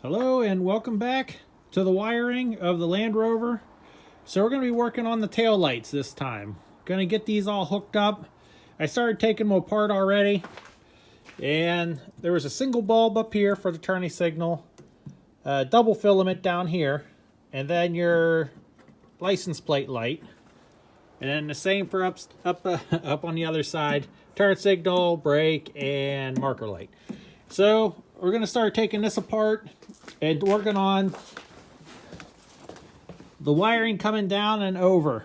Hello and welcome back to the wiring of the Land Rover. So we're going to be working on the tail lights this time. Going to get these all hooked up. I started taking them apart already, and there was a single bulb up here for the turning signal, a double filament down here, and then your license plate light, and then the same for up on the other side, turn signal, brake, and marker light. So we're going to start taking this apart and working on the wiring coming down and over.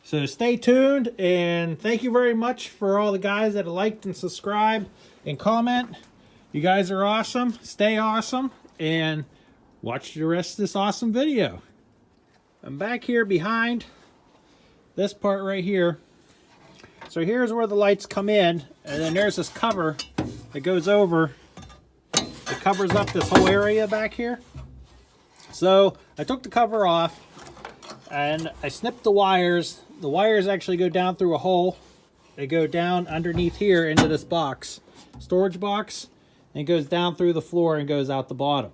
So stay tuned, and thank you very much for all the guys that have liked and subscribed and comment. You guys are awesome. Stay awesome, and watch the rest of this awesome video. I'm back here behind this part right here. So here's where the lights come in, and then there's this cover that goes over. It covers up this whole area back here. So I took the cover off and I snipped the wires. The wires actually go down through a hole. They go down underneath here into this box, storage box, and it goes down through the floor and goes out the bottom.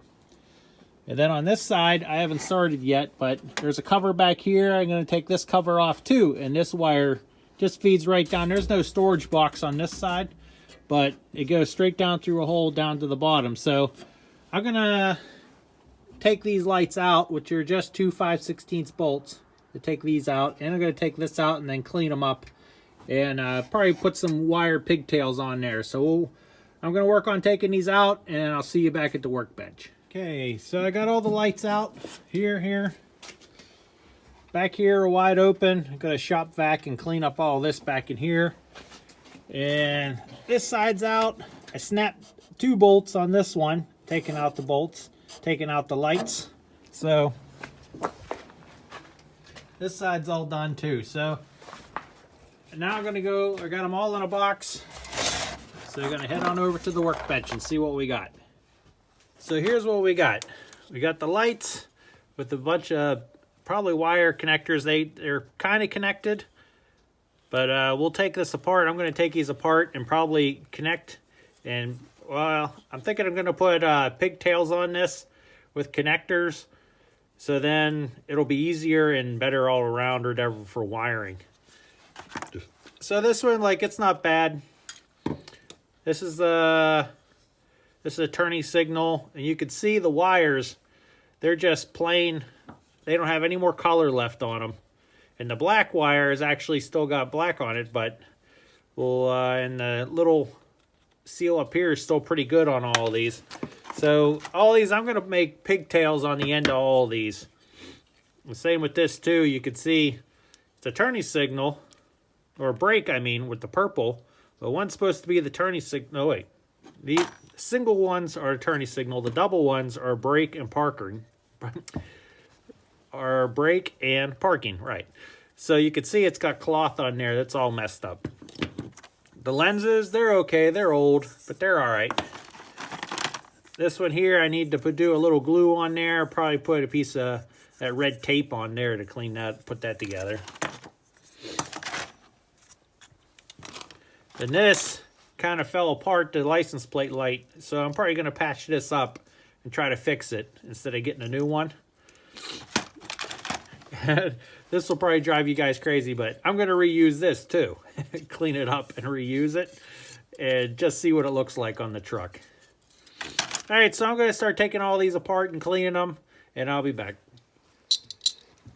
And then on this side, I haven't started yet, but there's a cover back here. I'm going to take this cover off too, and this wire just feeds right down. There's no storage box on this side, but it goes straight down through a hole down to the bottom. So I'm going to take these lights out, which are just two 5/16 bolts, to take these out, and I'm going to take this out and then clean them up, and probably put some wire pigtails on there. So I'm going to work on taking these out, and I'll see you back at the workbench. Okay, so I got all the lights out here. Back here are wide open. I'm going to shop vac and clean up all this back in here. And this side's out. I snapped two bolts on this one, taking out the bolts, taking out the lights. So this side's all done too. So now I'm gonna go, I got them all in a box. So we're gonna head on over to the workbench and see what we got. So here's what we got. We got the lights with a bunch of probably wire connectors. They're kind of connected, but we'll take this apart. I'm gonna take these apart and probably connect, and well, I'm thinking I'm gonna put pigtails on this with connectors, so then it'll be easier and better all around or whatever for wiring. So this one, like, it's not bad. This is a turning signal, and you can see the wires. They're just plain. They don't have any more color left on them. And the black wire has actually still got black on it, but and the little seal up here is still pretty good on all of these. So all these, I'm going to make pigtails on the end of all of these. The same with this too. You can see it's a turning signal, or brake, I mean, with the purple. But one's supposed to be the turning signal. No, wait. The single ones are a turning signal. The double ones are brake and parking. Are brake and parking, right. So you can see it's got cloth on there. That's all messed up. The lenses, they're okay. They're old, but they're all right. This one here, I need to do a little glue on there. Probably put a piece of that red tape on there to clean that, put that together. And this kind of fell apart, the license plate light. So I'm probably going to patch this up and try to fix it instead of getting a new one. This will probably drive you guys crazy, but I'm going to reuse this too. Clean it up and reuse it and just see what it looks like on the truck. All right, so I'm going to start taking all these apart and cleaning them, and I'll be back.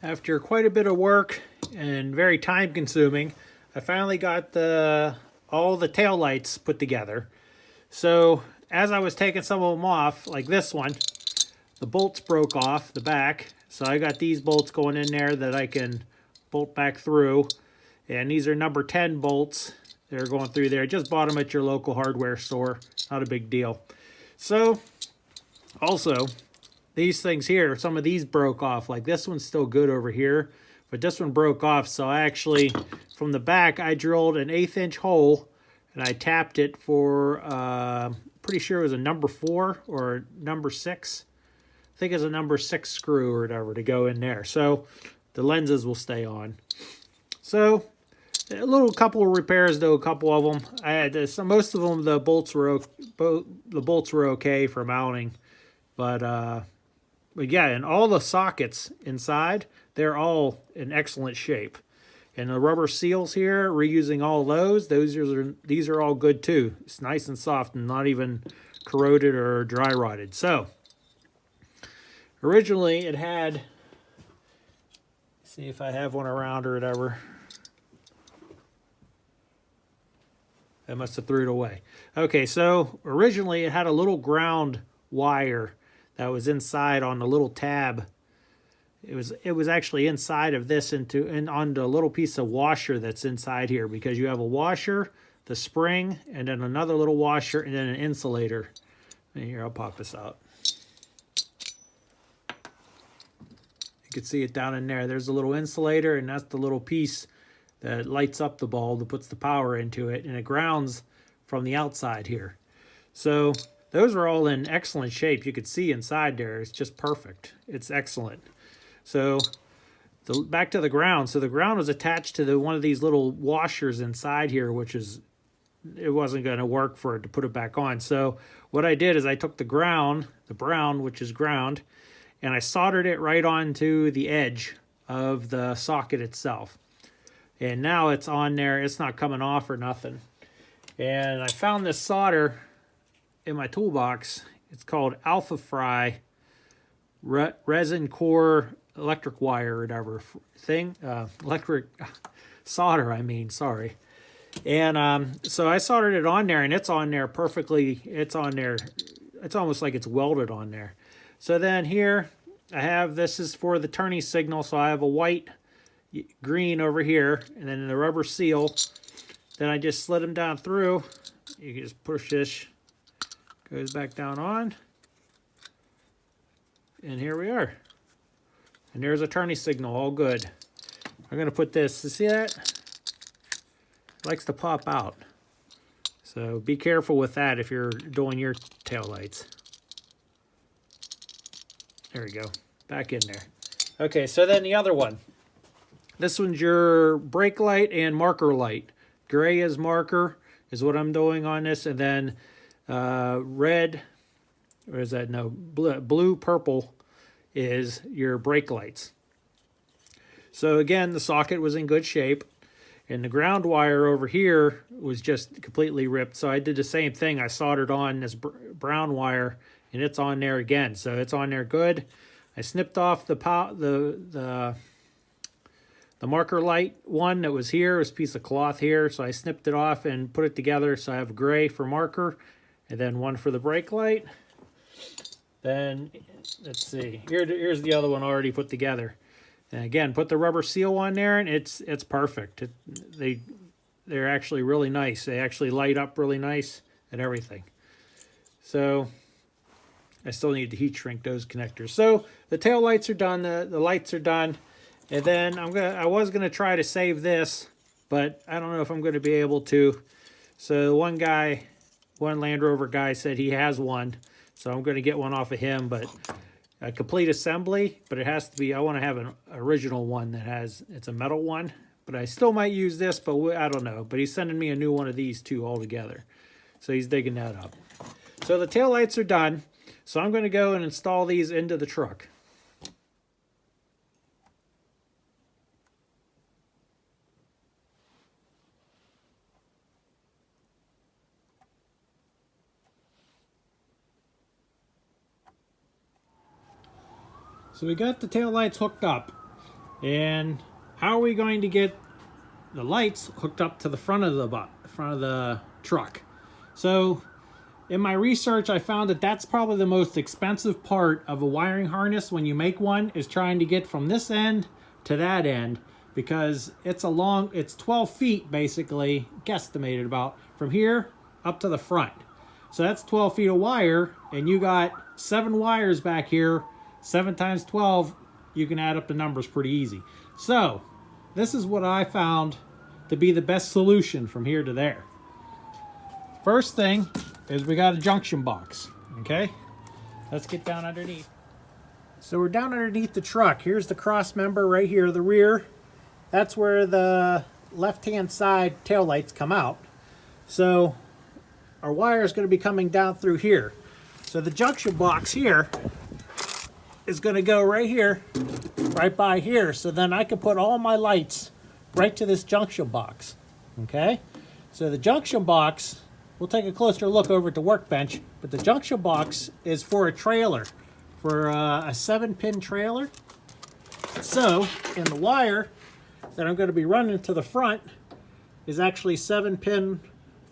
After quite a bit of work and very time consuming, I finally got all the tail lights put together. So as I was taking some of them off, like this one, the bolts broke off the back. So I got these bolts going in there that I can bolt back through. And these are number 10 bolts. They're going through there. Just bought them at your local hardware store. Not a big deal. So also, these things here, some of these broke off. Like this one's still good over here, but this one broke off. So I actually, from the back, I drilled an 1/8 inch hole and I tapped it for, pretty sure it was a number 4 or number 6. I think it's a number 6 screw or whatever to go in there. So the lenses will stay on. So a little couple of repairs though, a couple of them. I had most of them, the bolts were okay for mounting. But yeah, and all the sockets inside, they're all in excellent shape. And the rubber seals here, reusing all those. These are all good too. It's nice and soft and not even corroded or dry rotted. So originally it had, see if I have one around or whatever. I must have threw it away. Okay, so originally it had a little ground wire that was inside on the little tab. It was actually inside of this and on the little piece of washer that's inside here, because you have a washer, the spring, and then another little washer, and then an insulator. And here, I'll pop this out. You can see it down in there. There's a little insulator, and that's the little piece that lights up the bulb, that puts the power into it, and it grounds from the outside here. So those are all in excellent shape. You could see inside there. It's just perfect. It's excellent. So back to the ground. So the ground was attached to one of these little washers inside here, which is, it wasn't going to work for it to put it back on. So what I did is I took the ground, the brown, which is ground, and I soldered it right onto the edge of the socket itself. And now it's on there. It's not coming off or nothing. And I found this solder in my toolbox. It's called Alpha Fry resin core electric wire or whatever thing. Electric solder, I mean, sorry. And so I soldered it on there, and it's on there perfectly. It's on there. It's almost like it's welded on there. So then here I have, this is for the turning signal. So I have a white, green over here, and then the rubber seal. Then I just slid them down through. You can just push this, goes back down on, and here we are. And there's a turning signal, all good. I'm gonna put this, you see that? It likes to pop out. So be careful with that if you're doing your tail lights. There we go, back in there. Okay, so then the other one. This one's your brake light and marker light. Gray is marker, is what I'm doing on this, and then red, or is that, no, blue, purple is your brake lights. So again, the socket was in good shape, and the ground wire over here was just completely ripped. So I did the same thing. I soldered on this brown wire, and it's on there again. So it's on there good. I snipped off the marker light one that was here. It was a piece of cloth here, so I snipped it off and put it together. So I have gray for marker, and then one for the brake light. Then, let's see, here's the other one already put together. And again, put the rubber seal on there, and it's perfect. They're actually really nice. They actually light up really nice and everything. So I still need to heat shrink those connectors. So the tail lights are done, the lights are done. And then I was gonna try to save this, but I don't know if I'm gonna be able to. So one Land Rover guy said he has one, so I'm gonna get one off of him, but a complete assembly, but it has to be, I wanna have an original one that it's a metal one, but I still might use this, but I don't know. But he's sending me a new one of these two altogether. So he's digging that up. So the tail lights are done. So I'm gonna go and install these into the truck. So we got the tail lights hooked up, and how are we going to get the lights hooked up to the front of the truck? So in my research, I found that that's probably the most expensive part of a wiring harness when you make one, is trying to get from this end to that end, because it's 12 feet basically, guesstimated about, from here up to the front. So that's 12 feet of wire, and you got 7 wires back here. 7 times 12, you can add up the numbers pretty easy. So this is what I found to be the best solution from here to there. First thing is we got a junction box, okay? Let's get down underneath. So we're down underneath the truck. Here's the cross member right here, the rear. That's where the left-hand side taillights come out. So our wire is going to be coming down through here. So the junction box here is going to go right here, right by here. So then I can put all my lights right to this junction box. Okay? So the junction box, we'll take a closer look over at the workbench, but the junction box is for a trailer, for a 7-pin trailer. So, in the wire that I'm going to be running to the front is actually 7-pin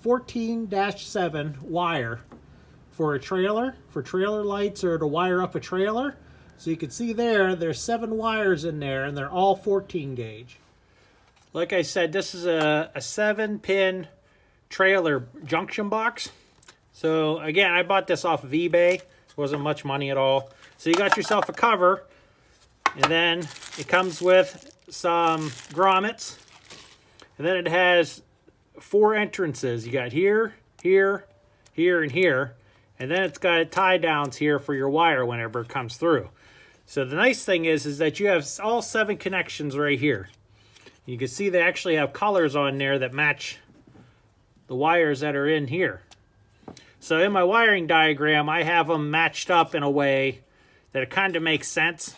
14-7 wire for a trailer, for trailer lights or to wire up a trailer. So you can see there's 7 wires in there and they're all 14 gauge. Like I said, this is a 7-pin trailer junction box. So again, I bought this off of eBay. It wasn't much money at all. So you got yourself a cover, and then it comes with some grommets, and then it has 4 entrances. You got here, here, here, and here, and then it's got tie downs here for your wire whenever it comes through. So the nice thing is that you have all 7 connections right here. You can see they actually have colors on there that match the wires that are in here. So in my wiring diagram, I have them matched up in a way that it kind of makes sense.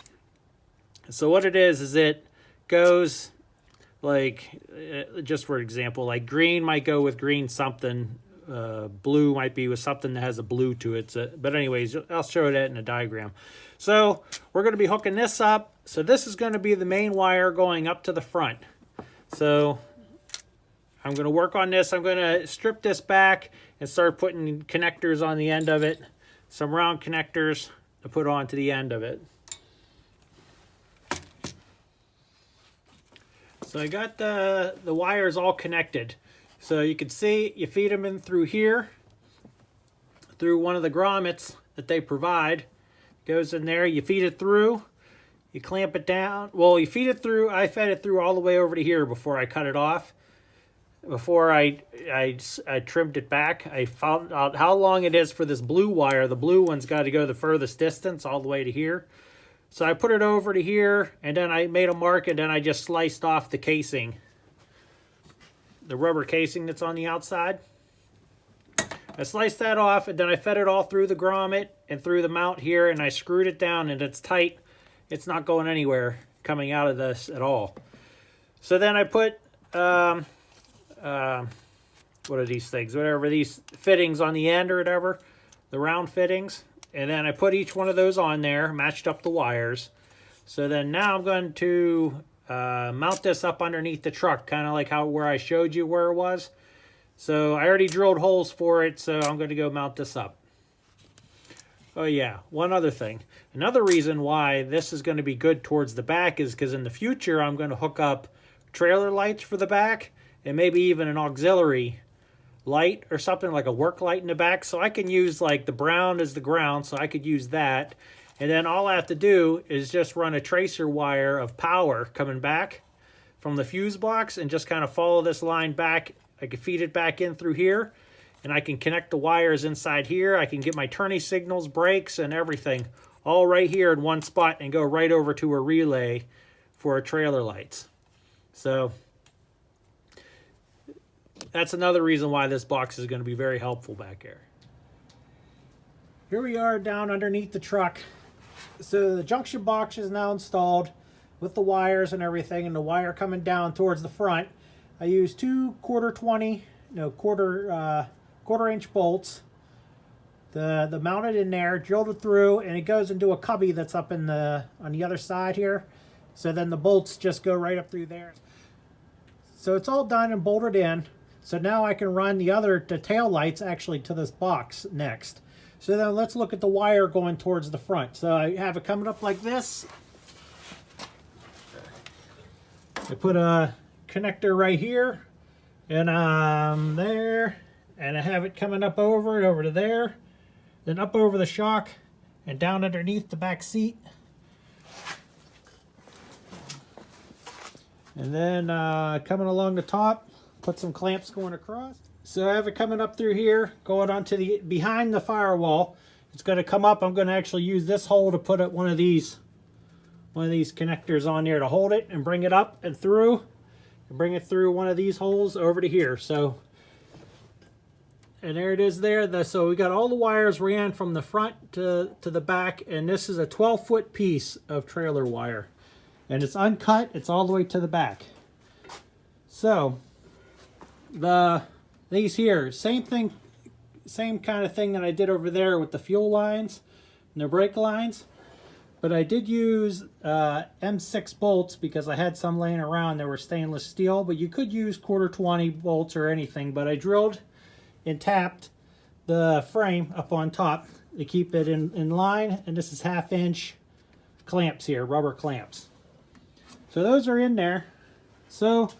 So what it is it goes like, just for example, like green might go with green something, blue might be with something that has a blue to it. So, but anyways, I'll show that in a diagram. So we're going to be hooking this up. So this is going to be the main wire going up to the front. So I'm going to work on this. I'm going to strip this back and start putting connectors on the end of it. Some round connectors to put onto the end of it. So I got the wires all connected. So you can see you feed them in through here, through one of the grommets that they provide. Goes in there, you feed it through, you clamp it down. Well, you feed it through, I fed it through all the way over to here before I cut it off. Before I trimmed it back, I found out how long it is for this blue wire. The blue one's got to go the furthest distance, all the way to here. So I put it over to here, and then I made a mark, and then I just sliced off the casing, the rubber casing that's on the outside. I sliced that off, and then I fed it all through the grommet and through the mount here, and I screwed it down, and it's tight. It's not going anywhere coming out of this at all. So then I put, what are these things? Whatever, these fittings on the end or whatever, the round fittings. And then I put each one of those on there, matched up the wires. So then now I'm going to mount this up underneath the truck, kind of like where I showed you where it was. So I already drilled holes for it, so I'm going to go mount this up. Oh yeah, one other thing. Another reason why this is going to be good towards the back is because in the future I'm going to hook up trailer lights for the back, and maybe even an auxiliary light or something like a work light in the back. So I can use like the brown as the ground, so I could use that. And then all I have to do is just run a tracer wire of power coming back from the fuse box and just kind of follow this line back. I can feed it back in through here, and I can connect the wires inside here. I can get my turning signals, brakes, and everything all right here in one spot and go right over to a relay for a trailer lights. So that's another reason why this box is going to be very helpful back here. Here we are down underneath the truck. So the junction box is now installed with the wires and everything, and the wire coming down towards the front. I used 2 quarter inch bolts. The mounted in there, drilled it through, and it goes into a cubby that's up in on the other side here. So then the bolts just go right up through there. So it's all done and bolted in. So now I can run the tail lights actually to this box next. So then let's look at the wire going towards the front. So I have it coming up like this. I put a connector right here, and there, and I have it coming up over to there, then up over the shock and down underneath the back seat, and then coming along the top, put some clamps going across. So I have it coming up through here, going onto behind the firewall. It's going to come up. I'm going to actually use this hole to put one of these connectors on there to hold it and bring it up and through, and bring it through one of these holes over to here. So And there it is there. So we got all the wires ran from the front to the back, and this is a 12-foot piece of trailer wire. And it's uncut, it's all the way to the back. So, these here, same thing, same kind of thing that I did over there with the fuel lines and the brake lines. But I did use M6 bolts because I had some laying around that were stainless steel, but you could use 1/4-20 bolts or anything. But I drilled and tapped the frame up on top to keep it in line, and this is 1/2-inch clamps here, rubber clamps. So those are in there. So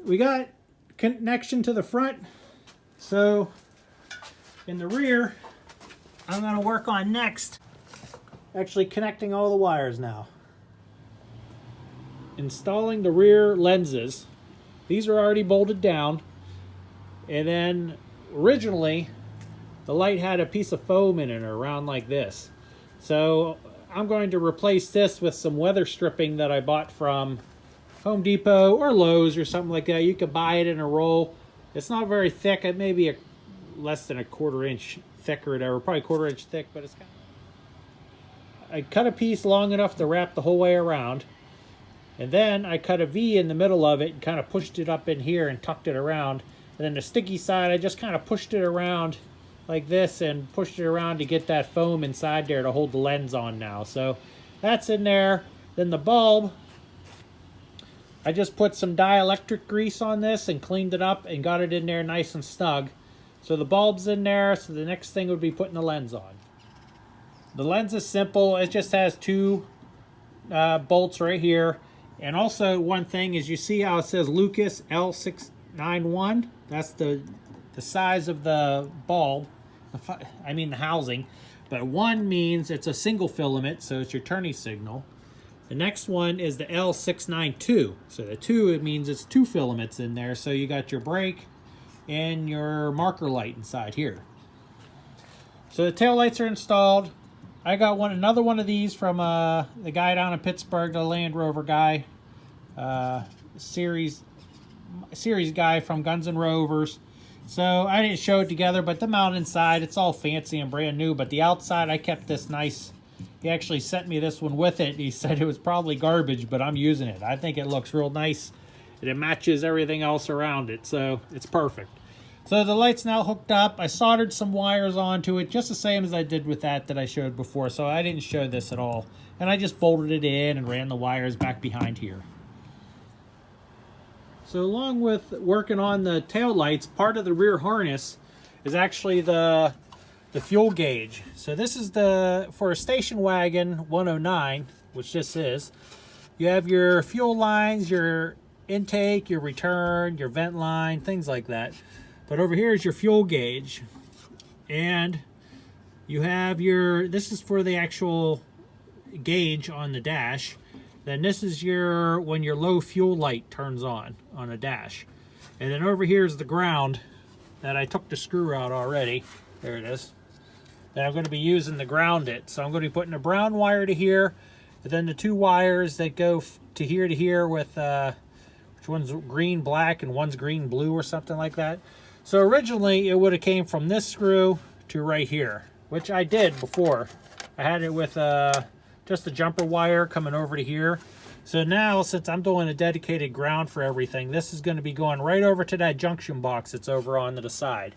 we got connection to the front. So in the rear, I'm going to work on next actually connecting all the wires now. Installing the rear lenses. These are already bolted down. And then originally the light had a piece of foam in it around like this. So I'm going to replace this with some weather stripping that I bought from Home Depot or Lowe's or something like that. You could buy it in a roll. It's not very thick. It may be less than 1/4 inch thick or whatever. Probably 1/4 inch thick, but it's kind of... I cut a piece long enough to wrap the whole way around. And then I cut a V in the middle of it and kind of pushed it up in here and tucked it around. And then the sticky side, I just kind of pushed it around like this and pushed it around to get that foam inside there to hold the lens on now. So that's in there. Then the bulb, I just put some dielectric grease on this and cleaned it up and got it in there nice and snug. So the bulb's in there, so the next thing would be putting the lens on. The lens is simple. It just has 2 bolts right here. And also one thing is, you see how it says Lucas L691? That's the size of the bulb. I mean the housing. But 1 means it's a single filament, so it's your turning signal. The next one is the L692. So the 2, it means it's 2 filaments in there. So you got your brake and your marker light inside here. So the tail lights are installed. I got another one of these from the guy down in Pittsburgh, the Land Rover guy, series guy from Guns N' Rovers. So I didn't show it together, but the mount inside, it's all fancy and brand new. But the outside, I kept this nice. He actually sent me this one with it. He said it was probably garbage, but I'm using it. I think it looks real nice, and it matches everything else around it, so it's perfect. So the light's now hooked up. I soldered some wires onto it, just the same as I did with that I showed before. So I didn't show this at all. And I just bolted it in and ran the wires back behind here. So along with working on the tail lights, part of the rear harness is actually the fuel gauge. So this is for a Station Wagon 109, which this is. You have your fuel lines, your intake, your return, your vent line, things like that. But over here is your fuel gauge, and you have this is for the actual gauge on the dash. Then this is when your low fuel light turns on a dash. And then over here is the ground that I took the screw out already. There it is. That I'm going to be using to ground it. So I'm going to be putting a brown wire to here, and then the 2 wires that go to here with, which one's green, black, and one's green, blue, or something like that. So originally it would have came from this screw to right here, which I did before. I had it with just a jumper wire coming over to here. So now, since I'm doing a dedicated ground for everything, this is going to be going right over to that junction box that's over on the side.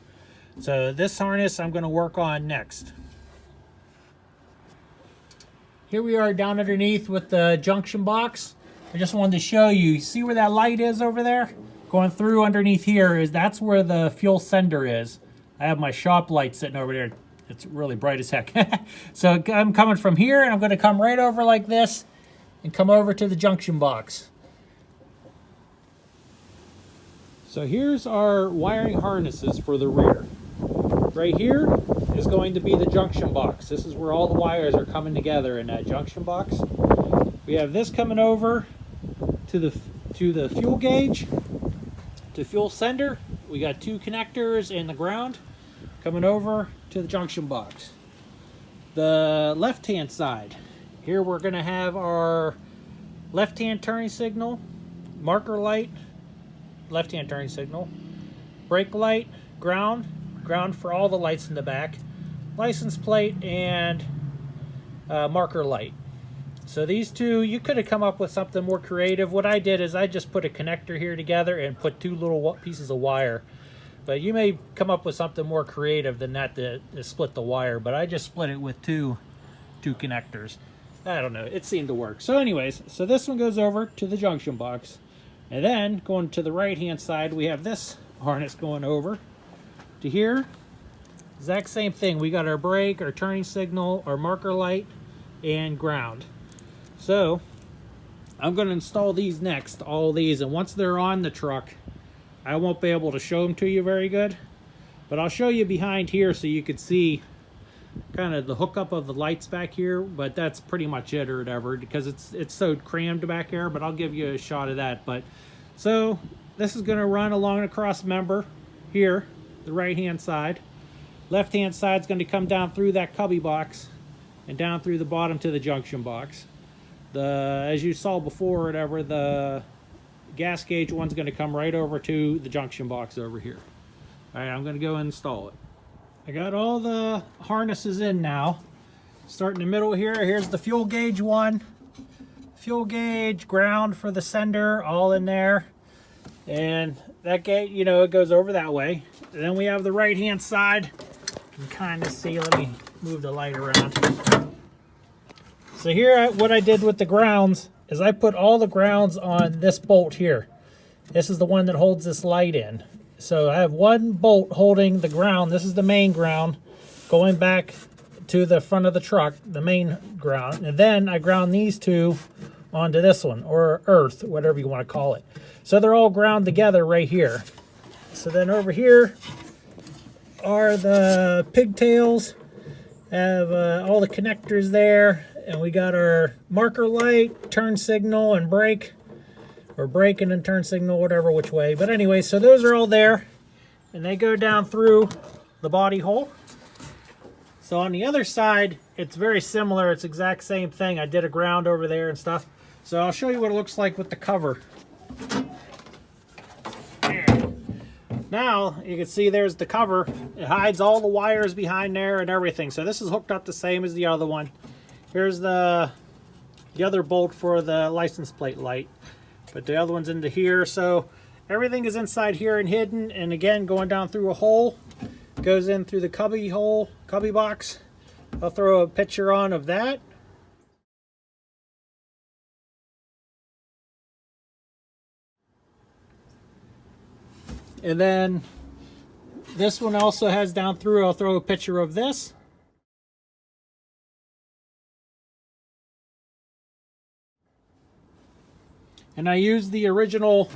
So this harness I'm going to work on next. Here we are down underneath with the junction box. I just wanted to show you. See where that light is over there? Going through underneath here, that's where the fuel sender is. I have my shop light sitting over there. It's really bright as heck. So I'm coming from here, and I'm going to come right over like this and come over to the junction box. So here's our wiring harnesses for the rear. Right here is going to be the junction box. This is where all the wires are coming together in that junction box. We have this coming over to the fuel gauge, to fuel sender. We got 2 connectors in the ground coming over to the junction box. The left-hand side, here we're going to have our left-hand turning signal, marker light, left-hand turning signal, brake light, ground ground for all the lights in the back, license plate, and marker light. So these two, you could have come up with something more creative. What I did is I just put a connector here together and put two little pieces of wire. But you may come up with something more creative than that to split the wire. But I just split it with two connectors. I don't know, it seemed to work. So anyways, so this one goes over to the junction box. And then going to the right hand side, we have this harness going over to here. Exact same thing. We got our brake, our turning signal, our marker light, and ground. So I'm going to install these next, all these, and once they're on the truck, I won't be able to show them to you very good, but I'll show you behind here so you could see kind of the hookup of the lights back here, but that's pretty much it or whatever, because it's so crammed back here, but I'll give you a shot of that. But so this is going to run along a cross member here, the right hand side. Left hand side is going to come down through that cubby box and down through the bottom to the junction box. As you saw before, whatever, the gas gauge one's going to come right over to the junction box over here. All right, I'm going to go install it. I got all the harnesses in now. Start in the middle here. Here's the fuel gauge one. Fuel gauge, ground for the sender, all in there. And that gate, you know, it goes over that way. And then we have the right hand side. You can kind of see, let me move the light around. So here, what I did with the grounds is I put all the grounds on this bolt here. This is the one that holds this light in. So I have one bolt holding the ground. This is the main ground going back to the front of the truck, the main ground. And then I ground these two onto this one, or earth, whatever you want to call it. So they're all ground together right here. So then over here are the pigtails. Have all the connectors there. And we got our marker light, turn signal, and brake. Or brake and then turn signal, whatever which way. But anyway, so those are all there. And they go down through the body hole. So on the other side, it's very similar. It's the exact same thing. I did a ground over there and stuff. So I'll show you what it looks like with the cover. There. Now, you can see there's the cover. It hides all the wires behind there and everything. So this is hooked up the same as the other one. Here's the other bolt for the license plate light, but the other one's into here. So everything is inside here and hidden, and again going down through a hole, goes in through the cubby box. I'll throw a picture on of that. And then this one also has down through, I'll throw a picture of this. And I used the original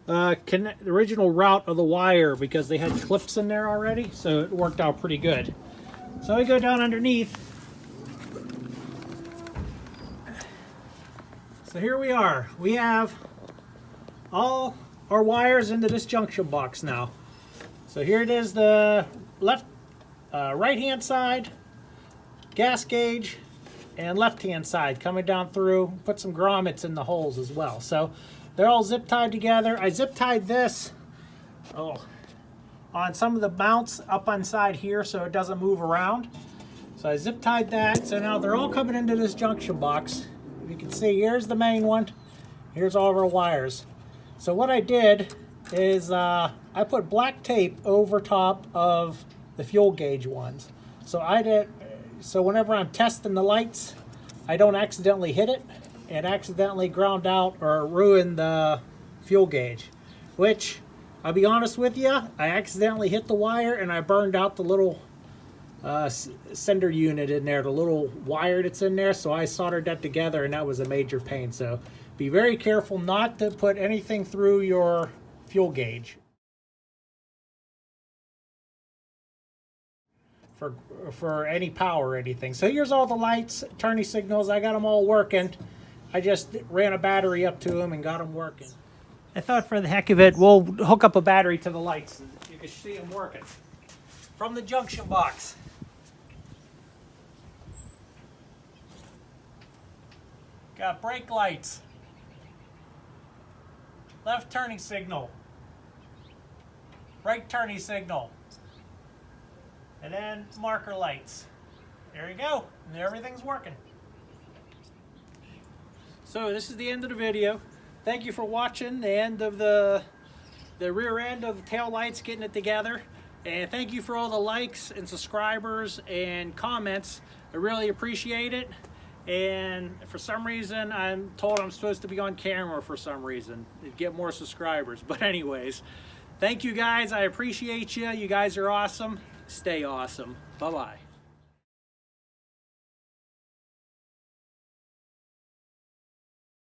route of the wire because they had clips in there already, so it worked out pretty good. So I go down underneath. So here we are. We have all our wires into this junction box now. So here it is, the right hand side, gas gauge, and left hand side coming down through. Put some grommets in the holes as well. So they're all zip tied together. I zip tied this on some of the mounts up inside here so it doesn't move around. So I zip tied that. So now they're all coming into this junction box. You can see here's the main one. Here's all of our wires. So what I did is I put black tape over top of the fuel gauge ones. So whenever I'm testing the lights, I don't accidentally hit it and accidentally ground out or ruin the fuel gauge. Which, I'll be honest with you, I accidentally hit the wire and I burned out the little sender unit in there, the little wire that's in there. So I soldered that together and that was a major pain. So be very careful not to put anything through your fuel gauge for any power or anything. So here's all the lights, turning signals. I got them all working. I just ran a battery up to them and got them working. I thought for the heck of it, we'll hook up a battery to the lights. You can see them working from the junction box. Got brake lights, left turning signal, right turning signal, and then marker lights. There you go, and everything's working. So this is the end of the video. Thank you for watching the end of the rear end of the tail lights, getting it together. And thank you for all the likes and subscribers and comments. I really appreciate it. And for some reason, I'm told I'm supposed to be on camera for some reason to get more subscribers. But anyways, thank you guys. I appreciate you. You guys are awesome. Stay awesome. Bye-bye.